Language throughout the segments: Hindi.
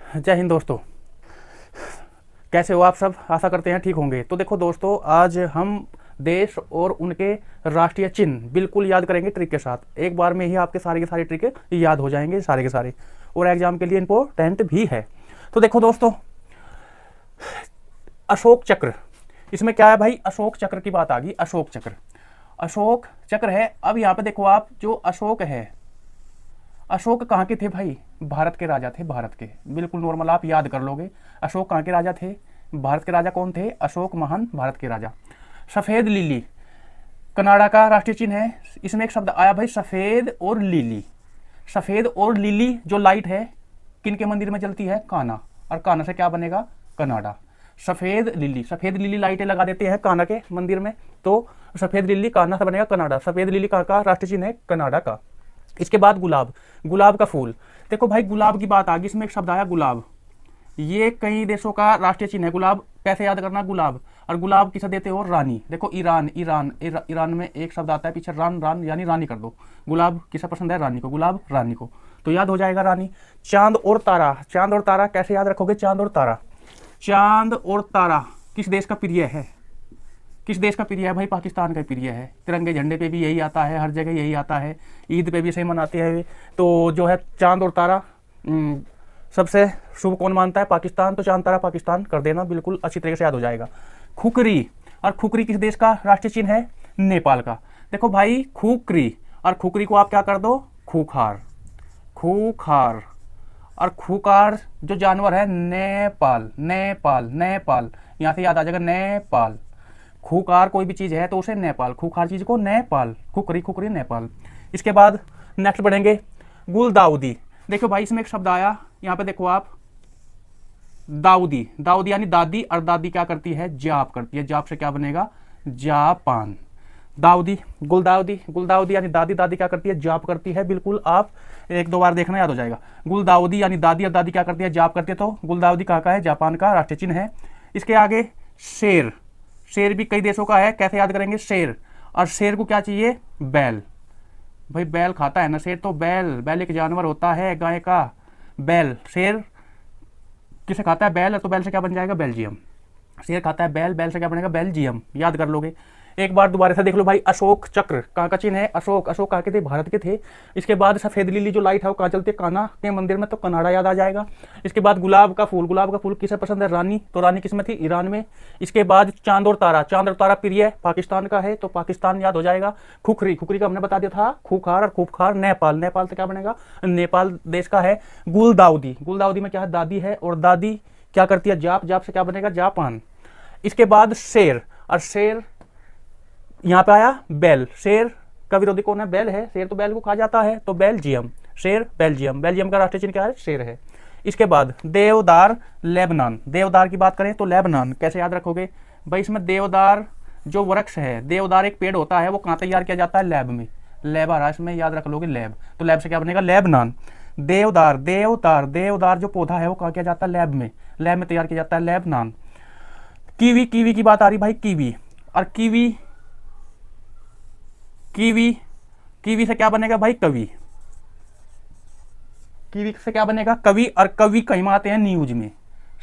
जय हिंद दोस्तों। कैसे हो आप सब? आशा करते हैं ठीक होंगे। तो देखो दोस्तों, आज हम देश और उनके राष्ट्रीय चिन्ह बिल्कुल याद करेंगे ट्रिक के साथ। एक बार में ही आपके सारे के सारे ट्रिक याद हो जाएंगे, सारे के सारे, और एग्जाम के लिए इम्पोर्टेंट भी है। तो देखो दोस्तों, अशोक चक्र, इसमें क्या है भाई? अशोक चक्र की बात आ गई। अशोक चक्र, अशोक चक्र है। अब यहाँ पे देखो आप, जो अशोक है, अशोक कहाँ के थे भाई? भारत के राजा थे, भारत के। बिल्कुल नॉर्मल, आप याद कर लोगे। अशोक कहाँ के राजा थे? भारत के राजा। कौन थे? अशोक महान, भारत के राजा। सफेद लिली कनाडा का राष्ट्रीय चिन्ह है। इसमें एक शब्द आया भाई, सफेद और लिली। सफेद और लिली जो लाइट है, किन के मंदिर में जलती है? कान्हा। और कान्हा से क्या बनेगा? कनाडा। सफेद लिली, सफेद लिली लाइटें लगा देते हैं कान्हा के मंदिर में, तो सफेद लिली कान्हा से बनेगा कनाडा। सफेद लिली कहाँ का राष्ट्रीय चिन्ह है? कनाडा का। इसके बाद गुलाब, गुलाब का फूल। देखो भाई, गुलाब की बात आ गई, इसमें एक शब्द आया गुलाब। ये कई देशों का राष्ट्रीय चिन्ह है गुलाब। कैसे याद करना? गुलाब। और गुलाब किसे देते हो? रानी। देखो ईरान, ईरान में एक शब्द आता है पीछे, रान, रान यानी रानी कर दो। गुलाब किसे पसंद है? रानी को। गुलाब रानी को, तो याद हो जाएगा रानी। चांद और तारा, चांद और तारा कैसे याद रखोगे? चांद और तारा, चांद और तारा किस देश का प्रिय है? किस देश का प्रिय है भाई? पाकिस्तान का प्रिय है। तिरंगे झंडे पे भी यही आता है, हर जगह यही आता है, ईद पे भी सही मनाते हैं। तो जो है चांद और तारा, सबसे शुभ कौन मानता है? पाकिस्तान। तो चांद तारा पाकिस्तान कर देना, बिल्कुल अच्छी तरीके से याद हो जाएगा। खुकरी, और खुकरी किस देश का राष्ट्रीय चिन्ह है? नेपाल का। देखो भाई, खुकरी और खुकरी को आप क्या कर दो? खूखार। खूखार और खूकार जो जानवर है, नेपाल, नेपाल, नेपाल, यहाँ से याद आ जाएगा नेपाल। खूकार कोई भी चीज है तो उसे नेपाल, खूखार चीज को नेपाल, खुकरी, खुकरी नेपाल। इसके बाद नेक्स्ट बढ़ेंगे, गुलदाउदी। देखो भाई, इसमें एक शब्द आया, यहाँ पे देखो आप, दाऊदी। दाऊदी यानी दादी, और दादी क्या करती है? जाप करती है। जाप से क्या बनेगा? जापान। दाऊदी, गुलदाउदी, गुलदाउदी यानी दादी, दादी क्या करती है? जाप करती है। बिल्कुल आप एक दो बार देखना, याद हो जाएगा। गुलदाउदी यानी दादी, और दादी क्या करती है? जाप करती है। तो गुलदाउदी कहाँ का है? जापान का राष्ट्रीय चिन्ह है। इसके आगे शेर, शेर भी कई देशों का है। कैसे याद करेंगे? शेर, और शेर को क्या चाहिए? बैल। भाई बैल खाता है ना शेर, तो बैल, बैल एक जानवर होता है गाय का। बैल, शेर किसे खाता है? बैल। तो बैल से क्या बन जाएगा? बेल्जियम। शेर खाता है बैल, बैल से क्या बनेगा? बेल्जियम। याद कर लोगे। एक बार दोबारा से देख लो भाई, अशोक चक्र कहाँ का चिन्ह है? अशोक। अशोक कहाँ के थे? भारत के थे। इसके बाद सफेद लिली जो लाइट है वो कहाँ चलती है? कान्हा के मंदिर में, तो कनाडा याद आ जाएगा। इसके बाद गुलाब का फूल, गुलाब का फूल किसे पसंद है? रानी। तो रानी किस में थी? ईरान में। इसके बाद चांद और तारा, चांद और तारा प्रिय पाकिस्तान का है, तो पाकिस्तान याद हो जाएगा। खुखरी, खुखरी का हमने बता दिया था, खूखार और खूबखार नेपाल, नेपाल से क्या बनेगा? नेपाल देश का है। गुलदाउदी, गुलदाउदी में क्या है? दादी है, और दादी क्या करती है? जाप, जाप से क्या बनेगा? जापान। इसके बाद शेर, और शेर यहाँ पे आया बैल। शेर का विरोधी कौन है? बैल है। शेर तो बैल को खा जाता है, तो बेल्जियम। शेर बेल्जियम, बेल्जियम का राष्ट्रीय चिन्ह क्या है? शेर है। इसके बाद देवदार, लेबनान। देवदार की बात करें तो लेबनान कैसे याद रखोगे भाई? इसमें देवदार जो वृक्ष है, देवदार एक पेड़ होता है, वो कहाँ तैयार किया जाता है? लैब में। लैब आ रहा है इसमें, याद रख लोगे लैब। तो लैब से क्या बनेगा? लेबनान। देवदार, देवदार, देवदार जो पौधा है वो कहाँ किया जाता है? लैब में। लैब में तैयार किया जाता है, लेबनान। कीवी, कीवी की बात आ रही भाई, कीवी। और कीवी, कीवी, कीवी से क्या बनेगा भाई? कवि। कीवी से क्या बनेगा? कवि। और कवि कहीं में आते हैं? न्यूज में।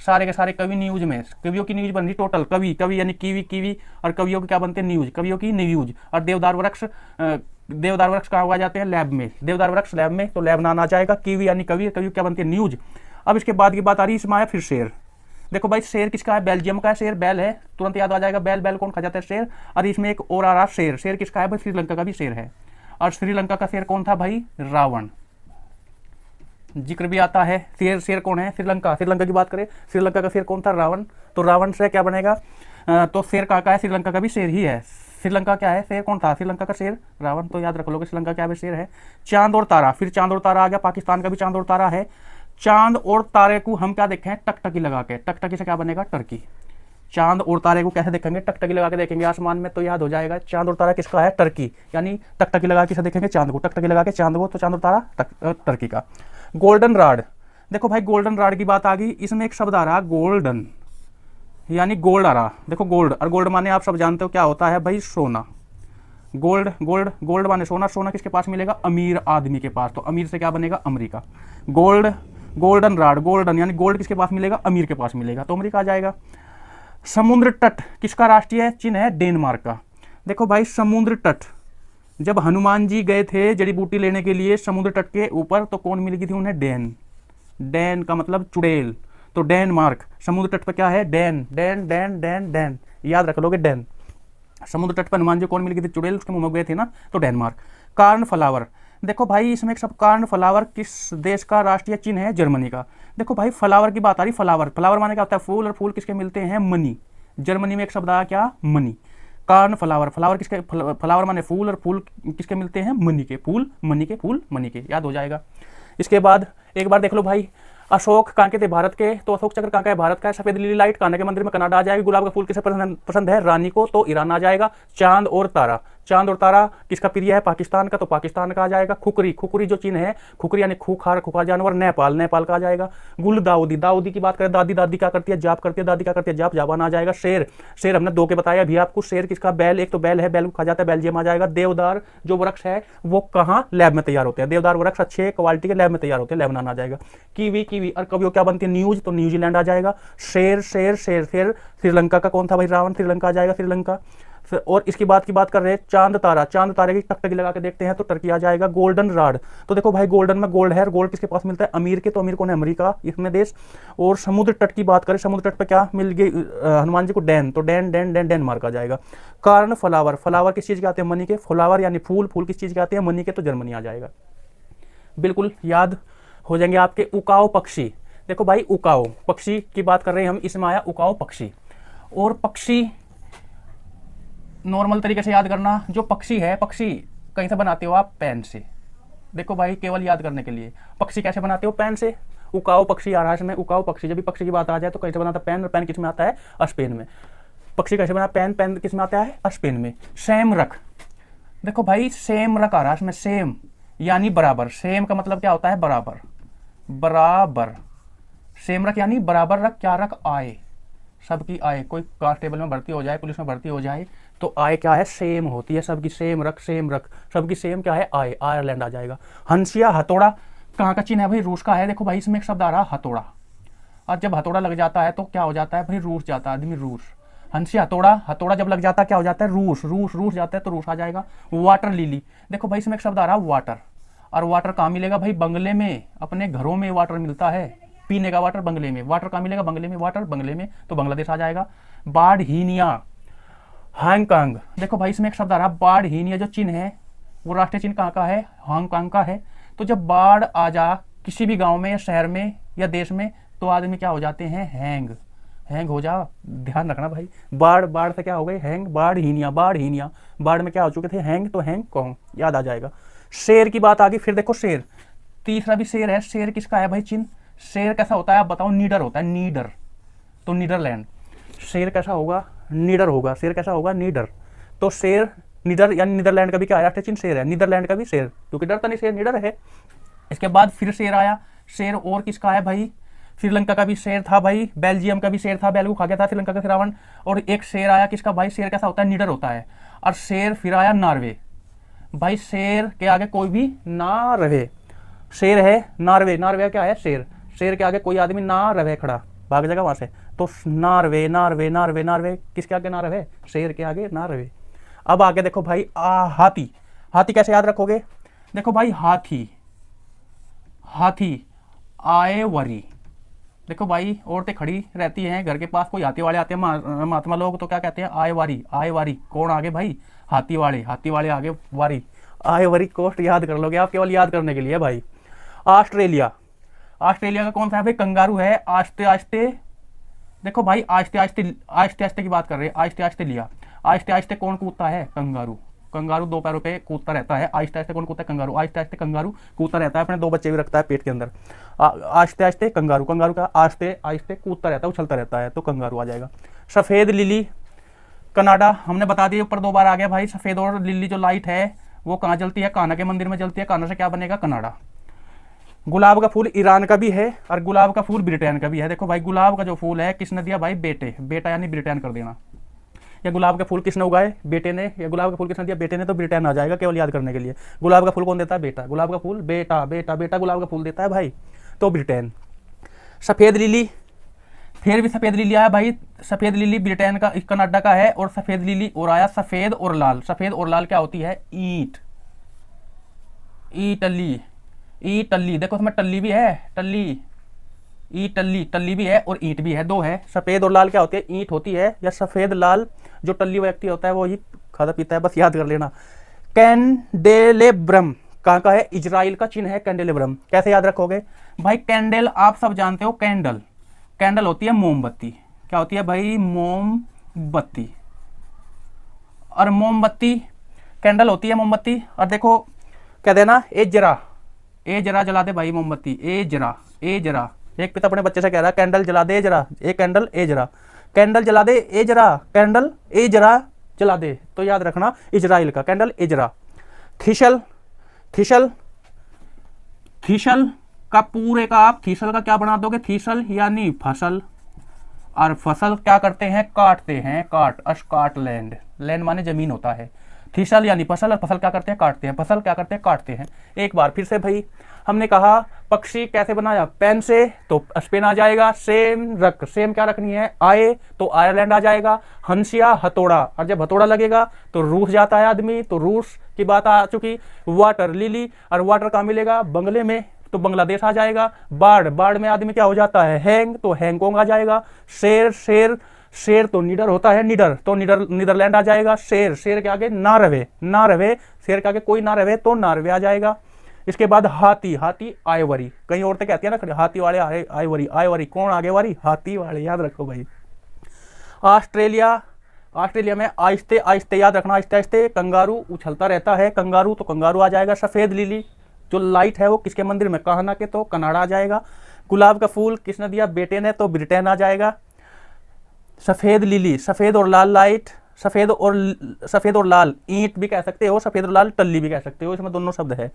सारे के सारे कवि न्यूज में, कवियों की न्यूज बन रही टोटल। कवि, कवि यानी कीवी, कीवी, और कवियों के क्या बनते हैं? न्यूज, कवियों की न्यूज। और देवदार वृक्ष, देवदार वृक्ष कहाँ उगाए जाते हैं? लैब में। देवदार वृक्ष लैब में, तो लैबनान आ जाएगा। कीवी यानी कवि, कवि क्या बनती है? न्यूज। अब इसके बाद की बात आ रही है, इसमें आया फिर शेर। देखो भाई, शेर किसका है? बेल्जियम का है। शेर बैल है, तुरंत याद आ जाएगा। बैल, बैल कौन खा जाता है? शेर। और इसमें एक और आ रहा शेर, शेर किसका है भाई? श्रीलंका का भी शेर है। और श्रीलंका का शेर कौन था भाई? रावण। जिक्र भी आता है। शेर, शेर कौन है? श्रीलंका। श्रीलंका की बात करें, श्रीलंका का शेर कौन था? रावण। तो रावण से क्या बनेगा? तो शेर कहाँ का है? श्रीलंका का भी शेर ही है। श्रीलंका क्या है? शेर कौन था? श्रीलंका का शेर रावण। तो याद रख लोगे श्रीलंका क्या है? शेर है। चांद और तारा, फिर चांद और तारा आ गया। पाकिस्तान का भी चांद और तारा है। चांद और तारे को हम क्या देखें? टकटकी लगा के। टकटकी से क्या बनेगा? टर्की। चांद और तारे को कैसे देखेंगे? टकटकी लगा के देखेंगे आसमान में, तो याद हो जाएगा। चांद और तारा किसका है? टर्की। यानी टकटकी लगा के देखेंगे चांद को, टकटकी लगा के चांद को, तो चांद और तारा टर्की का। गोल्डन राड, देखो भाई गोल्डन राड की बात आ गई। इसमें एक शब्द आ रहा गोल्डन, यानी गोल्ड आ रहा। देखो गोल्ड, और गोल्ड माने आप सब जानते हो क्या होता है भाई? सोना। गोल्ड, गोल्ड, गोल्ड माने सोना। सोना किसके पास मिलेगा? अमीर आदमी के पास। तो अमीर से क्या बनेगा? America. Gold golden rod, golden यानी गोल्ड किसके पास मिलेगा, अमीर के पास मिलेगा, तो अमेरिका आ जाएगा। समुद्र तट किसका राष्ट्रीय है, चिन्ह है डेनमार्क का। देखो भाई समुद्र तट, जब हनुमान जी गए थे जड़ी बूटी लेने के लिए समुद्र तट के ऊपर, तो कौन मिल गई थी उन्हें, डैन। डैन का मतलब चुड़ैल, तो डेनमार्क समुद्र तट पर क्या है, Dan, Dan Dan Dan Dan, याद रख लोगे डैन। समुद्र तट पर हनुमान जी कौन मिल गई थी, चुड़ैल, उसके मुंह में गए थे ना, तो डेनमार्क। कार्न फ्लावर, देखो भाई इसमें एक सब, कार्न फ्लावर किस देश का राष्ट्रीय चिन्ह है, जर्मनी का। देखो भाई फ्लावर की बात आ रही, फ्लावर, फ्लावर माने क्या होता है, फूल, और फूल किसके मिलते हैं, मनी। जर्मनी में एक शब्द आया क्या, मनी। कार्न फ्लावर, फ्लावर किसके, फ्लावर माने फूल, और फूल किसके मिलते हैं, मनी के, फूल मनी के, फूल मनी के, याद हो जाएगा। इसके बाद एक बार देख लो भाई, अशोक कहाँ के थे, भारत के, तो अशोक चक्र कहाँ का है, भारत का है। सफेद लिली लाइट कान्हा के मंदिर में, कनाडा आ जाएगी। गुलाब का फूल किसे पसंद है, रानी को, तो ईरान आ जाएगा। चांद और तारा, चांद और तारा किसका प्रिय है, पाकिस्तान का, तो पाकिस्तान का आ जाएगा। खुकरी, खुकरी जो चिन्ह है, खुकरी यानी खूखार, खूखार जानवर, नेपाल, नेपाल का आ जाएगा। गुलदाउदी, दाऊदी की बात करें, दादी, दादी क्या करती है, जाप करती है, दादी क्या करती है, जाप, जापान आ जाएगा। शेर, शेर हमने 2 के बताया अभी आपको। शेर किसका, बैल, एक तो बैल है, बैल को खा जाता है, बेल्जियम आ जाएगा। देवदार जो वृक्ष है वो कहाँ, लैब में तैयार होते हैं। देवदार वृक्ष अच्छे क्वालिटी के लैब में तैयार होते हैं, लेबनान आ जाएगा। कीवी, कीवी, और कभी क्या बनती है, न्यूज, तो न्यूजीलैंड आ जाएगा। शेर, शेर, शेर, शेर श्रीलंका का कौन था भाई, रावण, श्रीलंका आ जाएगा, श्रीलंका। और इसकी बात कर रहे हैं, चांद तारा, चांद तारे की टकटकी लगा के देखते हैं तो टर्की आ जाएगा। गोल्डन राड, तो देखो भाई गोल्डन में गोल्ड है, गोल्ड किसके पास मिलता है, अमीर के, तो अमीर कौन है, अमेरिका, इसमें देश। और समुद्र तट की बात करें, समुद्र तट पर क्या मिल गई हनुमान जी को, डैन, तो डैन डैन डैन डेनमार्क आ जाएगा। कार्न फ्लावर, फ्लावर किस चीज के आते हैं, मनी के, फ्लावर यानी फूल, फूल किस चीज के आते हैं, मनी के, तो जर्मनी आ जाएगा। बिल्कुल याद हो जाएंगे आपके। उकाऊ पक्षी, देखो भाई उकाऊ पक्षी की बात कर रहे हैं हम, इसमें आया उकाऊ पक्षी। और पक्षी नॉर्मल तरीके से याद करना, जो पक्षी है, पक्षी कहीं से बनाते हो आप, पेन से। देखो भाई केवल याद करने के लिए, पक्षी कैसे बनाते हो, पेन से। उकाऊ पक्षी आ रहा है इसमें, उकाऊ पक्षी, जब भी पक्षी की बात आ जाए तो कैसे बनाता है, पेन, और पेन किस में आता है, अस्पेन में। पक्षी कैसे बना, पेन, पेन किस में आता है, अस्पेन में। सेम रख, देखो भाई सेम रख आ रहा है इसमें, सेम यानी बराबर, सेम का मतलब क्या होता है, बराबर, बराबर। सेम रख यानी बराबर रख, क्या रख, आय, सबकी आय, कोई कांस्टेबल में भर्ती हो जाए, पुलिस में भर्ती हो जाए, तो आय क्या है, सेम होती है सबकी, सेम रख, सेम रख, सबकी सेम क्या है, आय, आयरलैंड आ जाएगा। हंसिया, हथौड़ा कहाँ का चिन्ह है भाई, रूस का है। देखो भाई इसमें एक शब्द आ रहा हथौड़ा, और जब हथौड़ा लग जाता है तो क्या हो जाता है भाई, रूस जाता है आदमी, रूस। हंसिया, हथौड़ा, हथौड़ा जब लग जाता है क्या हो जाता है, रूस, रूस, रूस जाता है, तो रूस आ जाएगा। वाटर लिली, देखो भाई इसमें एक शब्द आ रहा है वाटर, और वाटर कहाँ मिलेगा भाई, बंगले में, अपने घरों में वाटर मिलता है, पीने का वाटर बंगले में, वाटर कहाँ मिलेगा, बंगले में, वाटर बंगले में, तो बांग्लादेश आ जाएगा। बाढ़हीनिया, हांगकांग, देखो भाई इसमें एक शब्द आ रहा है बाढ़हीनिया, जो चिन्ह है वो राष्ट्रीय चिन्ह कहाँ का है, हांगकांग का है। तो जब बाढ़ आ जा किसी भी गांव में या शहर में या देश में, तो आदमी क्या हो जाते हैं, हैंग, हैंग हो जा, ध्यान रखना भाई। बाढ़, बाढ़ से क्या हो गए, हैंग, बाढ़हीनिया, बाढ़हीनिया, बाढ़ में क्या हो चुके थे, हैंग, तो हैंग कौन, याद आ जाएगा। शेर की बात आ गई, फिर देखो शेर, तीसरा भी शेर है। शेर किसका है भाई चिन्ह, शेर कैसा होता है आप बताओ, नीडर होता है, नीडर, तो नीदरलैंड। शेर कैसा होगा, नीडर होगा, शेर कैसा होगा, नीडर, तो शेर नीदर यानी नीदरलैंड का भी क्या राष्ट्रीय चिन्ह शेर है, नीदरलैंड का भी शेर, क्योंकि डरता नहीं शेर, नीडर है। इसके बाद फिर शेर आया, शेर और किसका है भाई, श्रीलंका का भी शेर था भाई, बेल्जियम का भी शेर था, बैल को खा गया था श्रीलंका का रावण। और एक शेर आया किसका भाई, शेर कैसा होता है, नीडर होता है। और शेर फिर आया नॉर्वे, भाई शेर के आगे कोई भी ना रहे, शेर है नॉर्वे, नॉर्वे क्या है, शेर, शेर के आगे कोई आदमी ना रहे खड़ा, भाग जाएगा वहां से, तो नॉर्वे, नॉर्वे, नॉर्वे, नॉर्वे किसके आगे ना रहे, शेर के आगे ना रहे। अब आगे देखो भाई हाथी, हाथी कैसे याद रखोगे, देखो भाई हाथी, हाथी आए वरी, देखो भाई औरतें खड़ी रहती हैं घर के पास, कोई हाथी वाले आते हैं महात्मा लोग, तो क्या कहते हैं, आए वारी, आए वारी, कौन आगे भाई, हाथी वाले, हाथी वाले आगे वारी, आए वरी कोस्ट याद कर लोगे आप, केवल याद करने के लिए भाई। ऑस्ट्रेलिया, ऑस्ट्रेलिया का कौन सा है भाई, कंगारू है, आस्ते आस्ते, देखो भाई आस्ते आस्ते, आस्ते आस्ते की बात कर रहे हैं, आस्ते आस्ते लिया, आस्ते आस्ते कौन कूदता है, कंगारू, कंगारू 2 पैरों पे कूदता रहता है, आहिस्ते आहिस्ते कौन कूदता है, कंगारू, आहिस्ते आहिस्ते कंगारू कूदता रहता है, अपने 2 बच्चे भी रखता है पेट के अंदर, आहिस्ते आहिस्ते कंगारू, कंगारू का आहिस्ते आहिस्ते कूदता रहता है, उछलता रहता है, तो कंगारू आ जाएगा। सफेद लिली, कनाडा, हमने बता दिया ऊपर 2 बार आ गया भाई, सफेद और लिली जो लाइट है वो कहाँ जलती है, कान्हा के मंदिर में जलती है, कान्हा से क्या बनेगा, कनाडा। गुलाब का फूल ईरान का भी है और गुलाब का फूल ब्रिटेन का भी है। देखो भाई गुलाब का जो फूल है किसने दिया भाई, बेटे, बेटा यानी ब्रिटेन कर देना, या गुलाब का फूल किसने उगाए, बेटे ने, या गुलाब का फूल किसने दिया, बेटे ने, तो ब्रिटेन आ जाएगा, केवल याद करने के लिए। गुलाब का फूल कौन देता है, बेटा, गुलाब का फूल बेटा, बेटा, बेटा गुलाब का फूल देता है भाई, तो ब्रिटेन। सफ़ेद लिली, फिर भी सफ़ेद लिली आया भाई। सफ़ेद लिली ब्रिटेन का, कनाडा का है। और सफ़ेद लिली और आया सफ़ेद और लाल। सफ़ेद और लाल क्या होती है? ईंट, ईटली, ईटली। देखो उसमें टल्ली भी है, टल्ली, ईटली, टल्ली भी है और ईंट भी है, दो है। सफ़ेद और लाल क्या होती है? ईंट होती है, या सफ़ेद लाल जो टल्ली व्यक्ति होता है वो ही खाता पीता है, बस याद कर लेना। कैंडेलेब्रम कहाँ का है? इजराइल का चिन्ह है कैंडेलेब्रम। कैसे याद रखोगे भाई? कैंडल आप सब जानते हो, कैंडल, कैंडल होती है मोमबत्ती। क्या होती है भाई? मोमबत्ती। और मोमबत्ती, कैंडल होती है मोमबत्ती। और देखो कहते हैं ना, ए जरा जला दे भाई मोमबत्ती, ए जरा। एक पिता अपने बच्चे से कह रहा है कैंडल जला दे जरा, ए कैंडल ए जरा, कैंडल जला दे ए जरा, कैंडल ए जरा जला दे। तो याद रखना इजराइल का कैंडल इजरा। थीशल, थीशल, थीशल का पूरे का आप थीशल का क्या बना दोगे? थीशल यानी फसल। और फसल क्या करते हैं? काटते हैं, काट लैंड, लैंड माने जमीन होता है। थीशल यानी फसल, और फसल क्या करते हैं? काटते हैं। फसल क्या करते हैं? काटते हैं। एक बार फिर से भाई, हमने कहा पक्षी कैसे बनाया? पेन से, तो स्पेन आ जाएगा। सेम रख, सेम क्या रखनी है? आए तो आयरलैंड आ जाएगा। हंसिया, हथौड़ा, और जब हथौड़ा लगेगा तो रूस जाता है आदमी, तो रूस की बात आ चुकी। वाटर लिली, और वाटर कहाँ मिलेगा? बंगले में, तो बांग्लादेश आ जाएगा। बाढ़, बाढ़ में आदमी क्या हो जाता है? हैंग, तो हैंगकांग आ जाएगा। शेर, शेर तो निडर होता है, निडर, तो नीदरलैंड आ जाएगा। शेर के आगे नार्वे, शेर के आगे कोई ना रहे तो नार्वे आ जाएगा। इसके बाद हाथी, आइवरी। कई औरतें कहती है ना हाथी वाले आइवरी, कौन आगे वारी? हाथी वाले, याद रखो भाई। ऑस्ट्रेलिया में आहिस्ते आहिस्ते, याद रखना आहिस्ते आहिस्ते। कंगारू उछलता रहता है, कंगारू, तो कंगारू आ जाएगा। सफेद लिली जो लाइट है वो किसके मंदिर में? कान्हा के, तो कनाडा आ जाएगा। गुलाब का फूल किसने दिया? बेटे ने, तो ब्रिटेन आ जाएगा। सफेद लिली, सफेद और लाल लाइट, सफेद और लाल ईंट भी कह सकते हो, सफेद और लाल टल्ली भी कह सकते हो, इसमें दोनों शब्द है।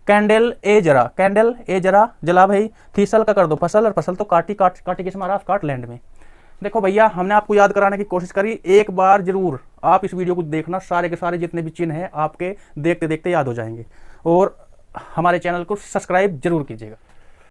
कैंडल ए जरा जला भाई। थीसल का कर दो फसल, और फसल तो काटी किस मारा? स्कॉटलैंड में। देखो भैया, हमने आपको याद कराने की कोशिश करी। एक बार जरूर आप इस वीडियो को देखना, सारे के सारे जितने भी चिन्ह हैं आपके देखते देखते याद हो जाएंगे। और हमारे चैनल को सब्सक्राइब जरूर कीजिएगा।